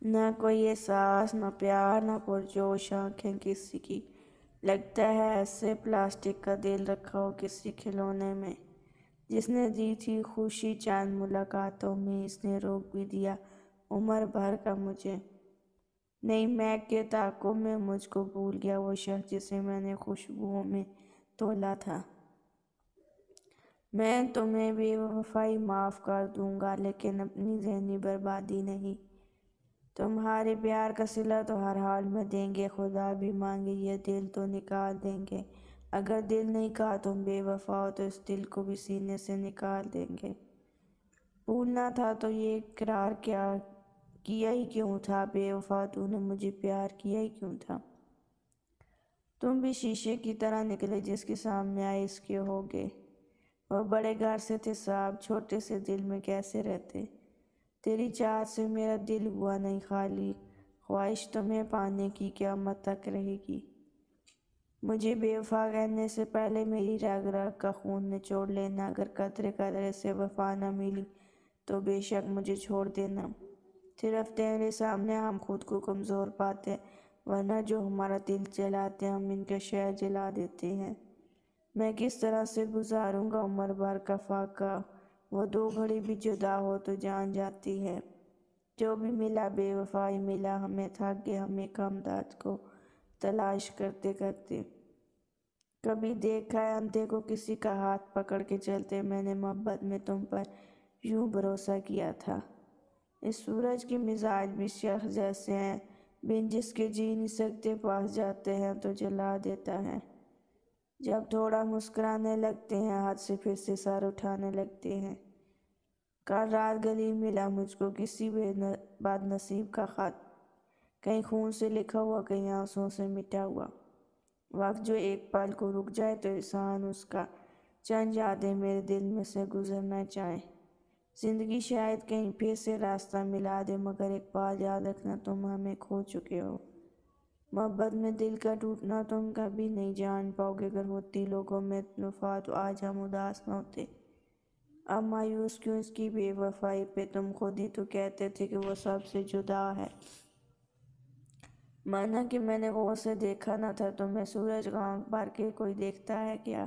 نہ کوئی احساس، نہ پیار، نہ پرجوش آنکھیں کسی کی۔ لگتا ہے ایسے پلاسٹک کا دل رکھا ہو کسی کھلونے میں۔ جس نے دی تھی خوشی چند ملاقاتوں میں، اس نے روک بھی دیا عمر بھر کا مجھے۔ نئی مہک کے تعاقب میں مجھ کو بھول گیا وہ شخص جسے میں نے خوشبوؤں میں تولا تھا۔ میں تمہیں بے وفائی معاف کر دوں گا، لیکن اپنی ذہنی بربادی نہیں۔ تمہارے پیار کا صلہ تو ہر حال میں دیں گے، خدا بھی مانگے یہ دل تو نکال دیں گے۔ اگر دل نہیں کہا تم بے وفا ہو تو اس دل کو بھی سینے سے نکال دیں گے۔ بھولنا تھا تو یہ اقرار کیا ہی کیوں تھا؟ بے وفا تو نے مجھے پیار کیا ہی کیوں تھا؟ تم بھی شیشے کی طرح نکلے، جس کے سامنے آئے اس کے ہو گئے۔ وہ بڑے گھر سے تھے صاحب، چھوٹے سے دل میں کیسے رہتے؟ تیری چاہت سے میرا دل ہوا نہیں خالی، خواہش تمہیں پانے کی قیامت تک رہے گی۔ مجھے بے وفا کہنے سے پہلے میری رگ رگ کا خون نچوڑ لینا۔ اگر قطرے قطرے سے وفا نہ ملی تو بے شک مجھے چھوڑ دینا۔ صرف تیرے سامنے ہم خود کو کمزور پاتے، ورنہ جو ہمارا دل جلاتے ہم ان کا شہر جلا دیتے ہیں۔ میں کس طرح سے گزاروں گا عمر بھر کا فاقہ؟ وہ دو گھڑی بھی جدا ہو تو جان جاتی ہے۔ جو بھی ملا بے وفائی ملا، ہمیں تھک گئے ہمیں کم درد کو تلاش کرتے کرتے۔ کبھی دیکھا ہے اندھے کو کسی کا ہاتھ پکڑ کے چلتے؟ میں نے محبت میں تم پر یوں بھروسہ کیا تھا۔ اس سورج کے مزاج بھی شخص جیسے ہیں، بن جس کے جی نہیں سکتے، پاس جاتے ہیں تو جلا دیتا ہے۔ جب تھوڑا مسکرانے لگتے ہیں، حد سے پھر سے سر اٹھانے لگتے ہیں۔ کل رات گلی ملا مجھ کو کسی بد نصیب کا خط، کہیں خون سے لکھا ہوا، کہیں آنسوؤں سے مٹا ہوا۔ وقت جو ایک پل کو رک جائے تو احسان اس کا، چند یادیں میرے دل میں سے گزرنا چاہیں۔ زندگی شاید کہیں پھر سے راستہ ملا دے، مگر ایک بات یاد رکھنا، تم ہمیں کھو چکے ہو۔ محبت میں دل کا ٹوٹنا تم کبھی نہیں جان پاؤ گے۔ اگر ہوتی لوگوں میں وفا تو آج ہم اداس نہ ہوتے۔ اب مایوس کیوں اس کی بے وفائی پہ؟ تم خود ہی تو کہتے تھے کہ وہ سب سے جدا ہے۔ مانا کہ میں نے غور سے دیکھا نہ تھا تمہیں، سورج کو آنکھ بھر کے کوئی دیکھتا ہے کیا؟